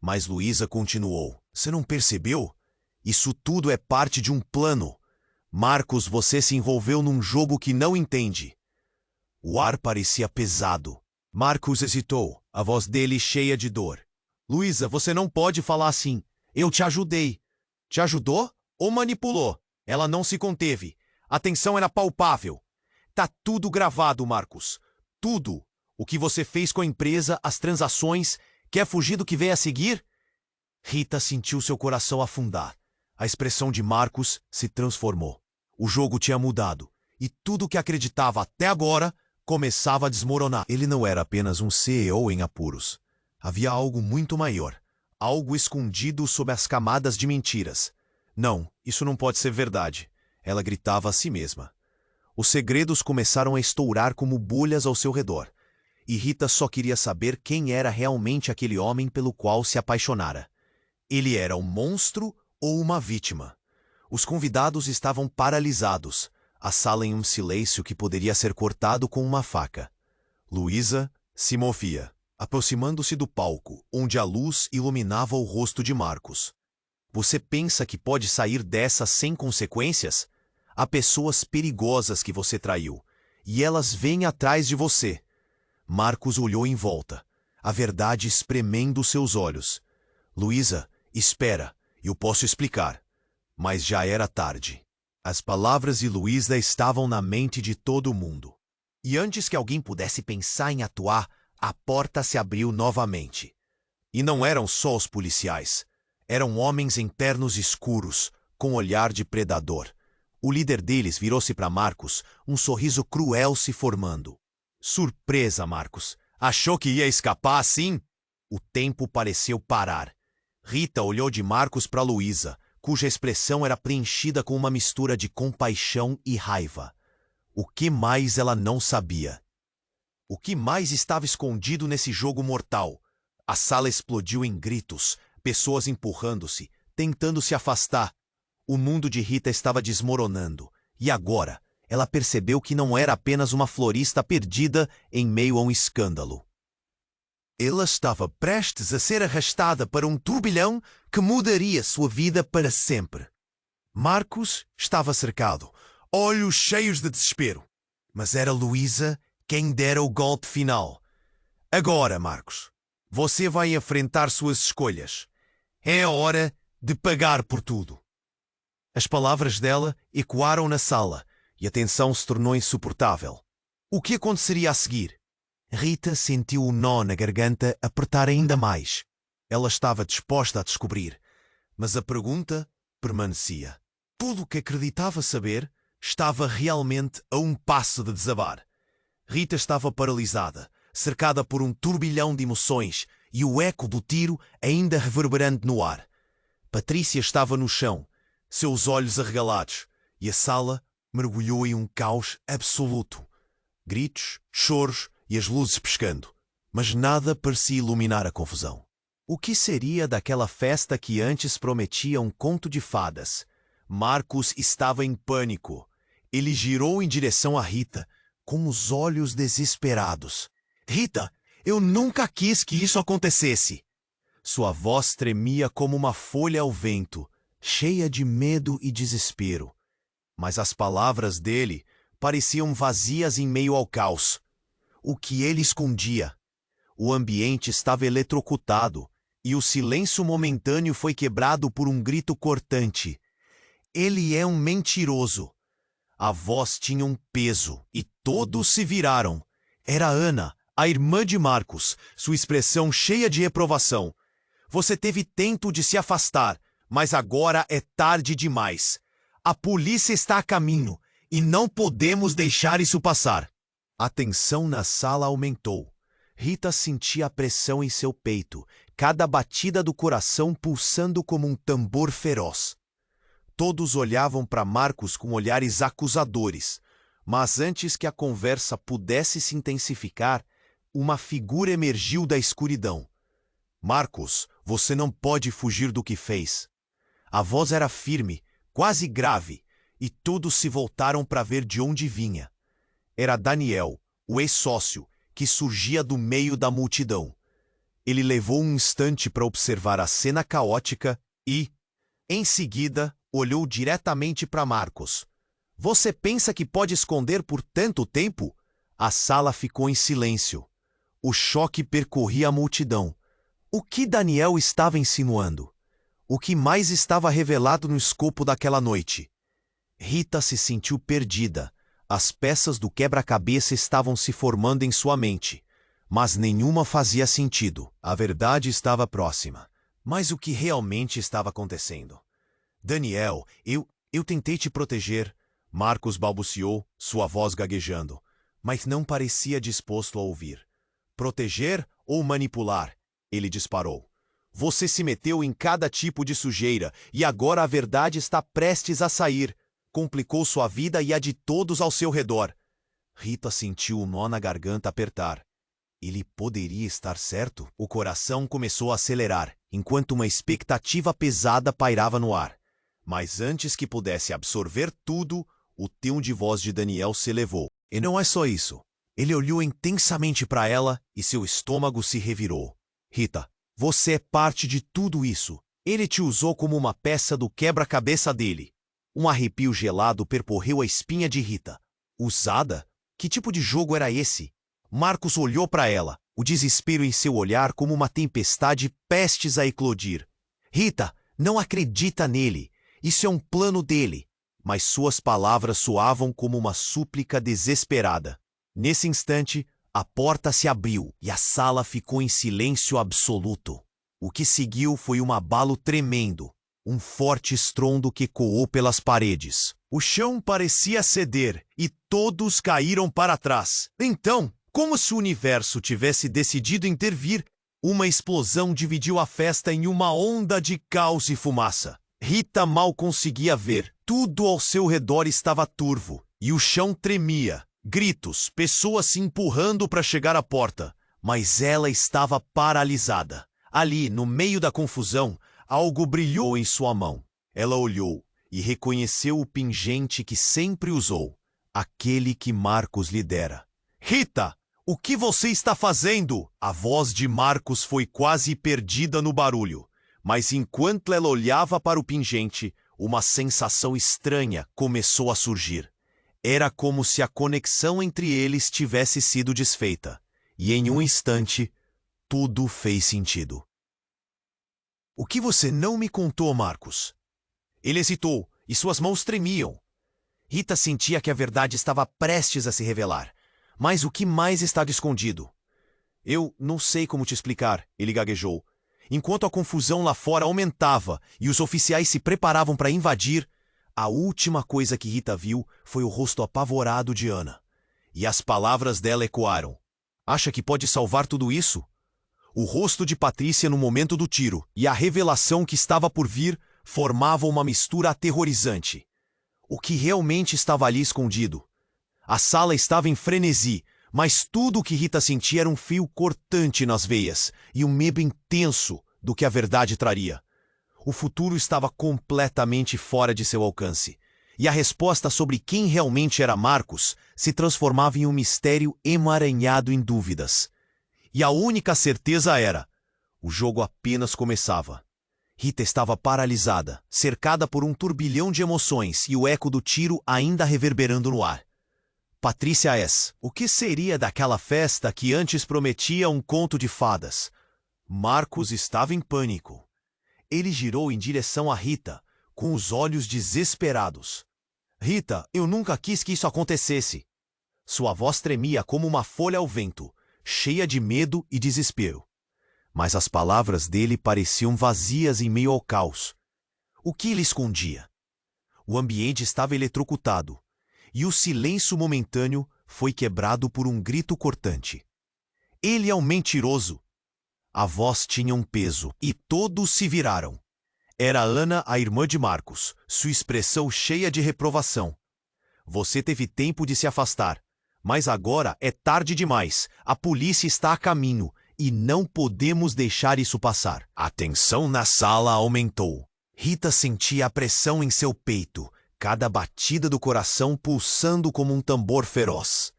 Mas Luísa continuou. Você não percebeu? Isso tudo é parte de um plano. Marcos, você se envolveu num jogo que não entende. O ar parecia pesado. Marcos hesitou, a voz dele cheia de dor. Luísa, você não pode falar assim. Eu te ajudei. Te ajudou ou manipulou? Ela não se conteve. A tensão era palpável. Tá tudo gravado, Marcos. Tudo. O que você fez com a empresa, as transações. Quer fugir do que veio a seguir? Rita sentiu seu coração afundar. A expressão de Marcos se transformou. O jogo tinha mudado. E tudo o que acreditava até agora começava a desmoronar. Ele não era apenas um CEO em apuros. Havia algo muito maior. Algo escondido sob as camadas de mentiras. Não, isso não pode ser verdade. Ela gritava a si mesma. Os segredos começaram a estourar como bolhas ao seu redor. E Rita só queria saber quem era realmente aquele homem pelo qual se apaixonara. Ele era um monstro ou uma vítima? Os convidados estavam paralisados, a sala em um silêncio que poderia ser cortado com uma faca. Luísa se movia, aproximando-se do palco, onde a luz iluminava o rosto de Marcos. Você pensa que pode sair dessa sem consequências? Há pessoas perigosas que você traiu, e elas vêm atrás de você. Marcos olhou em volta, a verdade espremendo seus olhos. Luísa, espera, eu posso explicar. Mas já era tarde. As palavras de Luísa estavam na mente de todo mundo. E antes que alguém pudesse pensar em atuar, a porta se abriu novamente. E não eram só os policiais. Eram homens em ternos escuros, com olhar de predador. O líder deles virou-se para Marcos, um sorriso cruel se formando. Surpresa, Marcos. Achou que ia escapar assim? O tempo pareceu parar. Rita olhou de Marcos para Luísa, cuja expressão era preenchida com uma mistura de compaixão e raiva. O que mais ela não sabia? O que mais estava escondido nesse jogo mortal? A sala explodiu em gritos, pessoas empurrando-se, tentando se afastar. O mundo de Rita estava desmoronando, e agora ela percebeu que não era apenas uma florista perdida em meio a um escândalo. Ela estava prestes a ser arrastada para um turbilhão que mudaria sua vida para sempre. Marcos estava cercado, olhos cheios de desespero. Mas era Luísa quem dera o golpe final. Agora, Marcos, você vai enfrentar suas escolhas. É a hora de pagar por tudo. As palavras dela ecoaram na sala e a tensão se tornou insuportável. O que aconteceria a seguir? Rita sentiu o nó na garganta apertar ainda mais. Ela estava disposta a descobrir, mas a pergunta permanecia. Tudo o que acreditava saber estava realmente a um passo de desabar. Rita estava paralisada, cercada por um turbilhão de emoções e o eco do tiro ainda reverberante no ar. Patrícia estava no chão, seus olhos arregalados, e a sala mergulhou em um caos absoluto. Gritos, choros e as luzes piscando, mas nada parecia iluminar a confusão. O que seria daquela festa que antes prometia um conto de fadas? Marcos estava em pânico. Ele girou em direção a Rita, com os olhos desesperados. Rita, eu nunca quis que isso acontecesse. Sua voz tremia como uma folha ao vento, cheia de medo e desespero. Mas as palavras dele pareciam vazias em meio ao caos. O que ele escondia? O ambiente estava eletrocutado e o silêncio momentâneo foi quebrado por um grito cortante. Ele é um mentiroso. A voz tinha um peso e todos se viraram. Era Ana, a irmã de Marcos, sua expressão cheia de reprovação. Você teve tempo de se afastar, mas agora é tarde demais. A polícia está a caminho e não podemos deixar isso passar. A tensão na sala aumentou. Rita sentia a pressão em seu peito, cada batida do coração pulsando como um tambor feroz. Todos olhavam para Marcos com olhares acusadores, mas antes que a conversa pudesse se intensificar, uma figura emergiu da escuridão. Marcos, você não pode fugir do que fez. A voz era firme, quase grave, e todos se voltaram para ver de onde vinha. Era Daniel, o ex-sócio, que surgia do meio da multidão. Ele levou um instante para observar a cena caótica e, em seguida, olhou diretamente para Marcos. Você pensa que pode esconder por tanto tempo? A sala ficou em silêncio. O choque percorria a multidão. O que Daniel estava insinuando? O que mais estava revelado no escopo daquela noite? Rita se sentiu perdida. As peças do quebra-cabeça estavam se formando em sua mente, mas nenhuma fazia sentido. A verdade estava próxima. Mas o que realmente estava acontecendo? Daniel, eu tentei te proteger. Marcos balbuciou, sua voz gaguejando, mas não parecia disposto a ouvir. Proteger ou manipular? Ele disparou. Você se meteu em cada tipo de sujeira e agora a verdade está prestes a sair. Complicou sua vida e a de todos ao seu redor. Rita sentiu o nó na garganta apertar. Ele poderia estar certo? O coração começou a acelerar, enquanto uma expectativa pesada pairava no ar. Mas antes que pudesse absorver tudo, o tom de voz de Daniel se elevou. E não é só isso. Ele olhou intensamente para ela e seu estômago se revirou. Rita, você é parte de tudo isso. Ele te usou como uma peça do quebra-cabeça dele. Um arrepio gelado percorreu a espinha de Rita. Usada? Que tipo de jogo era esse? Marcos olhou para ela, o desespero em seu olhar como uma tempestade prestes a eclodir. Rita, não acredita nele. Isso é um plano dele. Mas suas palavras soavam como uma súplica desesperada. Nesse instante, a porta se abriu e a sala ficou em silêncio absoluto. O que seguiu foi um abalo tremendo. Um forte estrondo que ecoou pelas paredes. O chão parecia ceder e todos caíram para trás. Então, como se o universo tivesse decidido intervir, uma explosão dividiu a festa em uma onda de caos e fumaça. Rita mal conseguia ver. Tudo ao seu redor estava turvo e o chão tremia. Gritos, pessoas se empurrando para chegar à porta, mas ela estava paralisada. Ali, no meio da confusão, algo brilhou em sua mão. Ela olhou e reconheceu o pingente que sempre usou, aquele que Marcos lhe dera. Rita, o que você está fazendo? A voz de Marcos foi quase perdida no barulho, mas enquanto ela olhava para o pingente, uma sensação estranha começou a surgir. Era como se a conexão entre eles tivesse sido desfeita, e em um instante, tudo fez sentido. O que você não me contou, Marcos? Ele hesitou, e suas mãos tremiam. Rita sentia que a verdade estava prestes a se revelar. Mas o que mais estava escondido? Eu não sei como te explicar, ele gaguejou. Enquanto a confusão lá fora aumentava e os oficiais se preparavam para invadir, a última coisa que Rita viu foi o rosto apavorado de Ana. E as palavras dela ecoaram. Acha que pode salvar tudo isso? O rosto de Patrícia no momento do tiro e a revelação que estava por vir formavam uma mistura aterrorizante. O que realmente estava ali escondido? A sala estava em frenesi, mas tudo o que Rita sentia era um fio cortante nas veias e um medo intenso do que a verdade traria. O futuro estava completamente fora de seu alcance, e a resposta sobre quem realmente era Marcos se transformava em um mistério emaranhado em dúvidas. E a única certeza era: o jogo apenas começava. Rita estava paralisada, cercada por um turbilhão de emoções e o eco do tiro ainda reverberando no ar. Patrícia S. O que seria daquela festa que antes prometia um conto de fadas? Marcos estava em pânico. Ele girou em direção a Rita, com os olhos desesperados. Rita, eu nunca quis que isso acontecesse. Sua voz tremia como uma folha ao vento, cheia de medo e desespero. Mas as palavras dele pareciam vazias em meio ao caos. O que ele escondia? O ambiente estava eletrocutado. E o silêncio momentâneo foi quebrado por um grito cortante. Ele é um mentiroso! A voz tinha um peso, e todos se viraram. Era Ana, a irmã de Marcos, sua expressão cheia de reprovação. Você teve tempo de se afastar, mas agora é tarde demais. A polícia está a caminho, e não podemos deixar isso passar. A tensão na sala aumentou. Rita sentia a pressão em seu peito, cada batida do coração pulsando como um tambor feroz.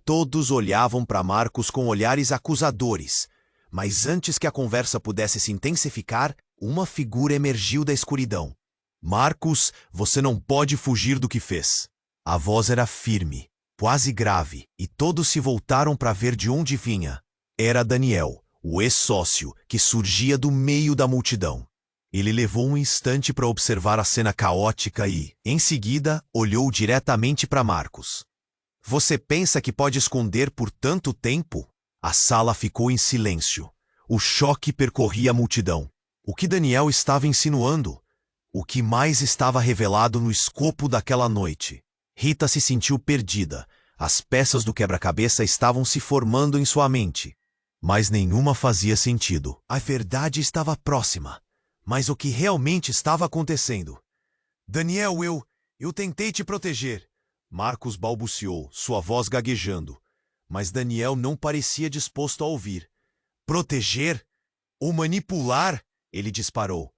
Todos olhavam para Marcos com olhares acusadores, mas antes que a conversa pudesse se intensificar, uma figura emergiu da escuridão. Marcos, você não pode fugir do que fez. A voz era firme, quase grave, e todos se voltaram para ver de onde vinha. Era Daniel, o ex-sócio, que surgia do meio da multidão. Ele levou um instante para observar a cena caótica e, em seguida, olhou diretamente para Marcos. Você pensa que pode esconder por tanto tempo? A sala ficou em silêncio. O choque percorria a multidão. O que Daniel estava insinuando? O que mais estava revelado no escopo daquela noite? Rita se sentiu perdida. As peças do quebra-cabeça estavam se formando em sua mente. Mas nenhuma fazia sentido. A verdade estava próxima. Mas o que realmente estava acontecendo? Daniel, eu tentei te proteger. Marcos balbuciou, sua voz gaguejando. Mas Daniel não parecia disposto a ouvir. Proteger? Ou manipular? Ele disparou.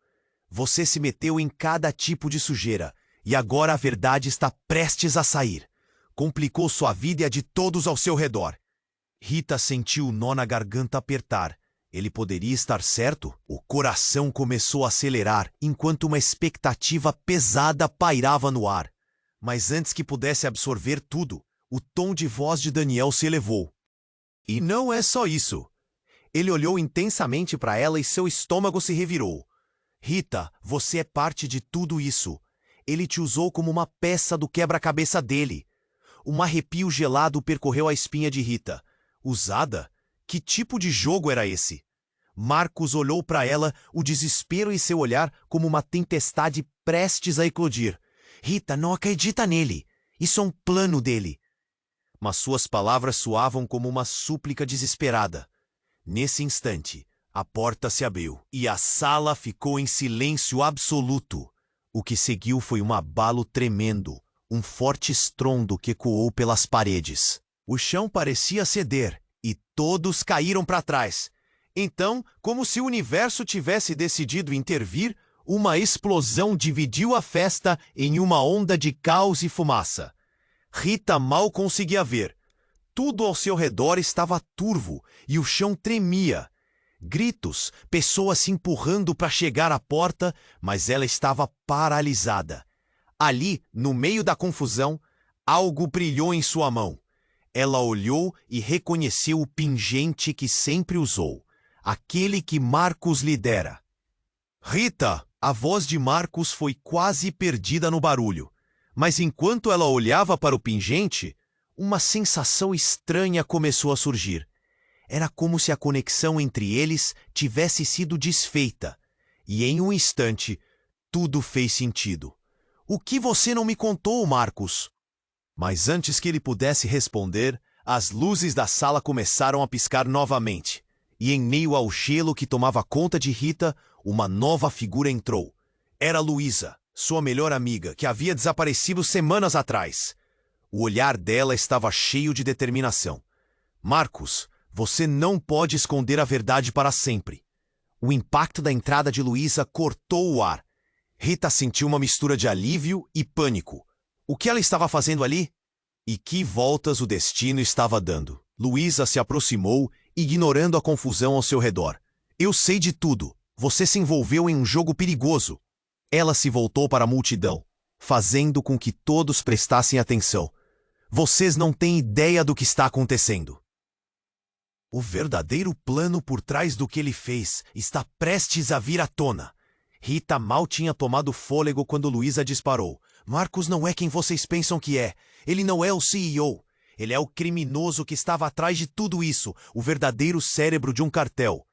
Você se meteu em cada tipo de sujeira, e agora a verdade está prestes a sair. Complicou sua vida e a de todos ao seu redor. Rita sentiu o nó na garganta apertar. Ele poderia estar certo? O coração começou a acelerar enquanto uma expectativa pesada pairava no ar. Mas antes que pudesse absorver tudo, o tom de voz de Daniel se elevou. E não é só isso. Ele olhou intensamente para ela e seu estômago se revirou. Rita, você é parte de tudo isso. Ele te usou como uma peça do quebra-cabeça dele. Um arrepio gelado percorreu a espinha de Rita. Usada? Que tipo de jogo era esse? Marcos olhou para ela, o desespero em seu olhar como uma tempestade prestes a eclodir. Rita não acredita nele. Isso é um plano dele. Mas suas palavras soavam como uma súplica desesperada. Nesse instante, a porta se abriu e a sala ficou em silêncio absoluto. O que seguiu foi um abalo tremendo, Um forte estrondo que ecoou pelas paredes. O chão parecia ceder, e todos caíram para trás. Então, como se o universo tivesse decidido intervir, uma explosão dividiu a festa em uma onda de caos e fumaça. Rita mal conseguia ver. Tudo ao seu redor estava turvo e o chão tremia. Gritos, pessoas se empurrando para chegar à porta, mas ela estava paralisada. Ali, no meio da confusão, algo brilhou em sua mão. Ela olhou e reconheceu o pingente que sempre usou, aquele que Marcos lhe dera. Rita! A voz de Marcos foi quase perdida no barulho, mas enquanto ela olhava para o pingente, uma sensação estranha começou a surgir. Era como se a conexão entre eles tivesse sido desfeita, e em um instante, tudo fez sentido. O que você não me contou, Marcos? Mas antes que ele pudesse responder, as luzes da sala começaram a piscar novamente, e em meio ao gelo que tomava conta de Rita, uma nova figura entrou. Era Luísa, sua melhor amiga, que havia desaparecido semanas atrás. O olhar dela estava cheio de determinação. Marcos, você não pode esconder a verdade para sempre. O impacto da entrada de Luísa cortou o ar. Rita sentiu uma mistura de alívio e pânico. O que ela estava fazendo ali? E que voltas o destino estava dando? Luísa se aproximou, ignorando a confusão ao seu redor. Eu sei de tudo. Você se envolveu em um jogo perigoso. Ela se voltou para a multidão, fazendo com que todos prestassem atenção. Vocês não têm ideia do que está acontecendo. O verdadeiro plano por trás do que ele fez está prestes a vir à tona. Rita mal tinha tomado fôlego quando Luísa disparou. Marcos não é quem vocês pensam que é. Ele não é o CEO. Ele é o criminoso que estava atrás de tudo isso, o verdadeiro cérebro de um cartel.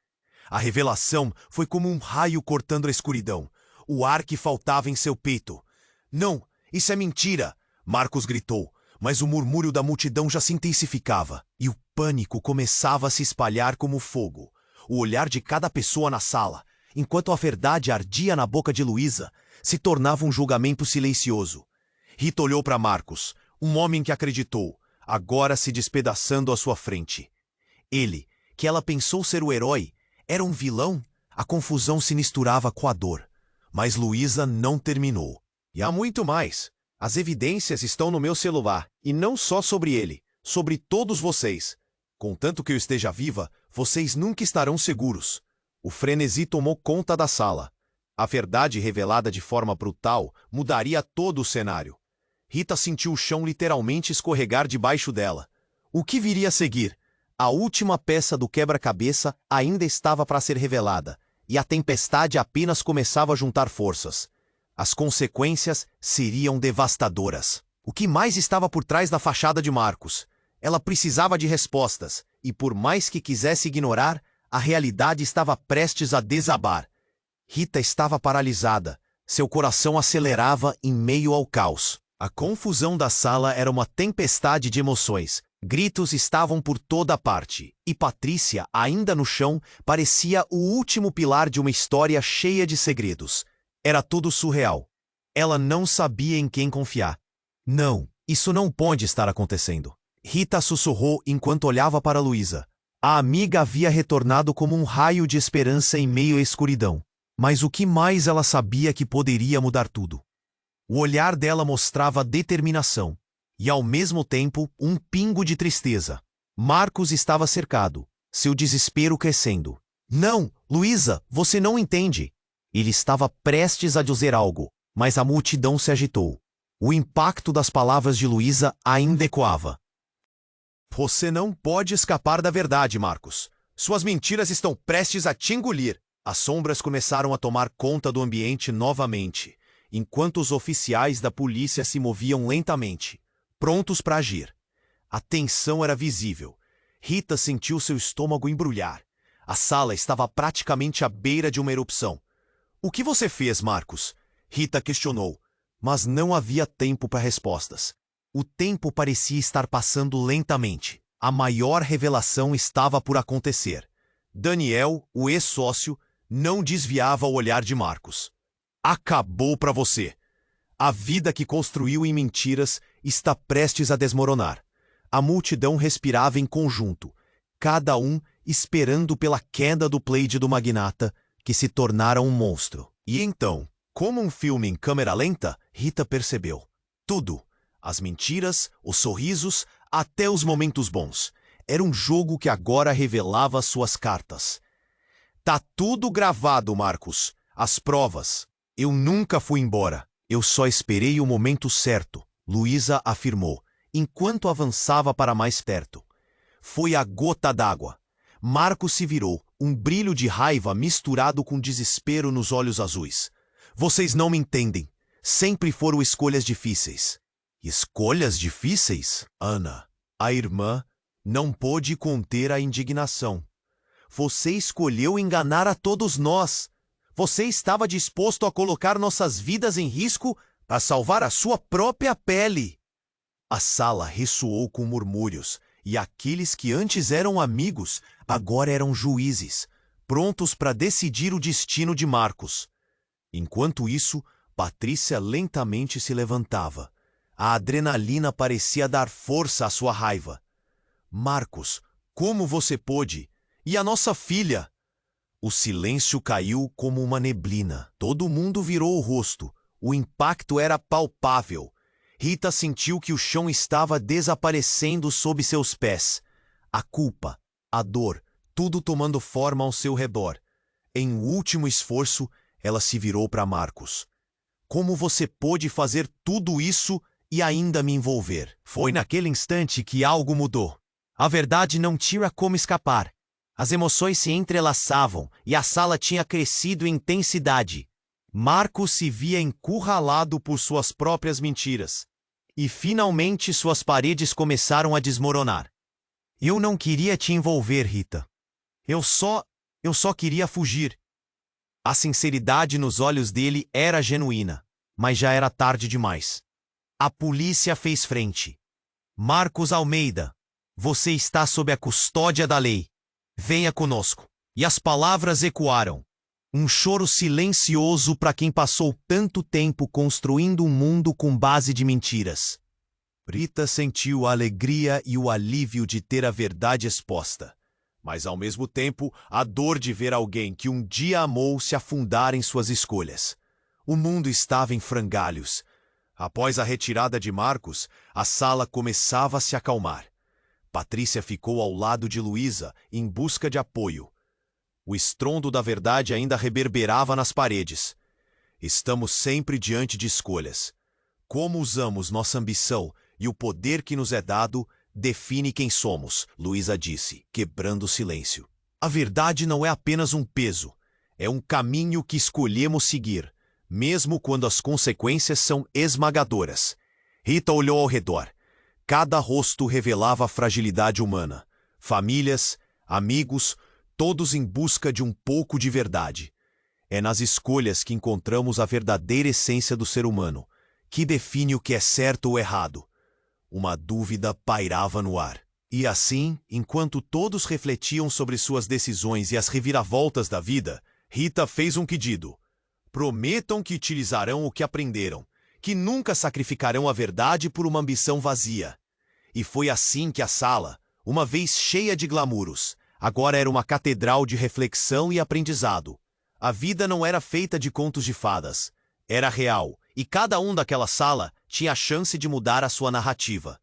A revelação foi como um raio cortando a escuridão. O ar que faltava em seu peito. Não, isso é mentira, Marcos gritou, mas o murmúrio da multidão já se intensificava, e o pânico começava a se espalhar como fogo. O olhar de cada pessoa na sala, enquanto a verdade ardia na boca de Luísa, se tornava um julgamento silencioso. Rita olhou para Marcos, um homem que acreditou, agora se despedaçando à sua frente. Ele, que ela pensou ser o herói, era um vilão? A confusão se misturava com a dor. Mas Luísa não terminou. E há muito mais. As evidências estão no meu celular, e não só sobre ele, sobre todos vocês. Contanto que eu esteja viva, vocês nunca estarão seguros. O frenesi tomou conta da sala. A verdade revelada de forma brutal mudaria todo o cenário. Rita sentiu o chão literalmente escorregar debaixo dela. O que viria a seguir? A última peça do quebra-cabeça ainda estava para ser revelada, e a tempestade apenas começava a juntar forças. As consequências seriam devastadoras. O que mais estava por trás da fachada de Marcos? Ela precisava de respostas, e por mais que quisesse ignorar, a realidade estava prestes a desabar. Rita estava paralisada. Seu coração acelerava em meio ao caos. A confusão da sala era uma tempestade de emoções. Gritos estavam por toda parte, e Patrícia, ainda no chão, parecia o último pilar de uma história cheia de segredos. Era tudo surreal. Ela não sabia em quem confiar. Não, isso não pode estar acontecendo. Rita sussurrou enquanto olhava para Luísa. A amiga havia retornado como um raio de esperança em meio à escuridão. Mas o que mais ela sabia que poderia mudar tudo? O olhar dela mostrava determinação. E, ao mesmo tempo, um pingo de tristeza. Marcos estava cercado, seu desespero crescendo. Não, Luísa, você não entende. Ele estava prestes a dizer algo, mas a multidão se agitou. O impacto das palavras de Luísa ainda ecoava. Você não pode escapar da verdade, Marcos. Suas mentiras estão prestes a te engolir. As sombras começaram a tomar conta do ambiente novamente, enquanto os oficiais da polícia se moviam lentamente, prontos para agir. A tensão era visível. Rita sentiu seu estômago embrulhar. A sala estava praticamente à beira de uma erupção. O que você fez, Marcos? Rita questionou, mas não havia tempo para respostas. O tempo parecia estar passando lentamente. A maior revelação estava por acontecer. Daniel, o ex-sócio, não desviava o olhar de Marcos. Acabou para você. A vida que construiu em mentiras está prestes a desmoronar. A multidão respirava em conjunto, cada um esperando pela queda do Pleiade do magnata, que se tornara um monstro. E então, como um filme em câmera lenta, Rita percebeu. Tudo. As mentiras, os sorrisos, até os momentos bons. Era um jogo que agora revelava suas cartas. Tá tudo gravado, Marcos. As provas. Eu nunca fui embora. Eu só esperei o momento certo, Luísa afirmou, enquanto avançava para mais perto. Foi a gota d'água. Marcos se virou, um brilho de raiva misturado com desespero nos olhos azuis. Vocês não me entendem. Sempre foram escolhas difíceis. Escolhas difíceis? Ana, a irmã, não pôde conter a indignação. Você escolheu enganar a todos nós. Você estava disposto a colocar nossas vidas em risco para salvar a sua própria pele. A sala ressoou com murmúrios, e aqueles que antes eram amigos, agora eram juízes, prontos para decidir o destino de Marcos. Enquanto isso, Patrícia lentamente se levantava. A adrenalina parecia dar força à sua raiva. Marcos, como você pôde? E a nossa filha? O silêncio caiu como uma neblina. Todo mundo virou o rosto. O impacto era palpável. Rita sentiu que o chão estava desaparecendo sob seus pés. A culpa, a dor, tudo tomando forma ao seu redor. Em um último esforço, ela se virou para Marcos. Como você pôde fazer tudo isso e ainda me envolver? Foi naquele instante que algo mudou. A verdade não tinha como escapar. As emoções se entrelaçavam e a sala tinha crescido em intensidade. Marcos se via encurralado por suas próprias mentiras. E finalmente suas paredes começaram a desmoronar. Eu não queria te envolver, Rita. Eu só queria fugir. A sinceridade nos olhos dele era genuína, mas já era tarde demais. A polícia fez frente. Marcos Almeida, você está sob a custódia da lei. Venha conosco. E as palavras ecoaram. Um choro silencioso para quem passou tanto tempo construindo um mundo com base de mentiras. Rita sentiu a alegria e o alívio de ter a verdade exposta, mas ao mesmo tempo a dor de ver alguém que um dia amou se afundar em suas escolhas. O mundo estava em frangalhos. Após a retirada de Marcos, a sala começava a se acalmar. Patrícia ficou ao lado de Luísa, em busca de apoio. O estrondo da verdade ainda reverberava nas paredes. Estamos sempre diante de escolhas. Como usamos nossa ambição e o poder que nos é dado define quem somos, Luísa disse, quebrando o silêncio. A verdade não é apenas um peso, é um caminho que escolhemos seguir, mesmo quando as consequências são esmagadoras. Rita olhou ao redor. Cada rosto revelava a fragilidade humana. Famílias, amigos, todos em busca de um pouco de verdade. É nas escolhas que encontramos a verdadeira essência do ser humano, que define o que é certo ou errado. Uma dúvida pairava no ar. E assim, enquanto todos refletiam sobre suas decisões e as reviravoltas da vida, Rita fez um pedido. Prometam que utilizarão o que aprenderam, que nunca sacrificarão a verdade por uma ambição vazia. E foi assim que a sala, uma vez cheia de glamuros, agora era uma catedral de reflexão e aprendizado. A vida não era feita de contos de fadas. Era real, e cada um daquela sala tinha a chance de mudar a sua narrativa.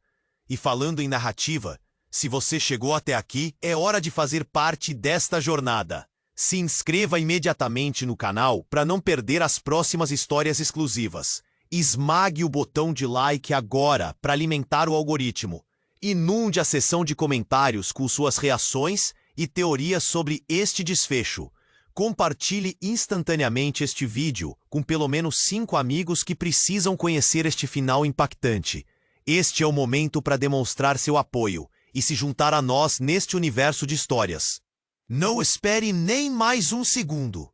E falando em narrativa, se você chegou até aqui, é hora de fazer parte desta jornada. Se inscreva imediatamente no canal para não perder as próximas histórias exclusivas. Esmague o botão de like agora para alimentar o algoritmo. Inunde a seção de comentários com suas reações e teorias sobre este desfecho. Compartilhe instantaneamente este vídeo com pelo menos 5 amigos que precisam conhecer este final impactante. Este é o momento para demonstrar seu apoio e se juntar a nós neste universo de histórias. Não espere nem mais um segundo.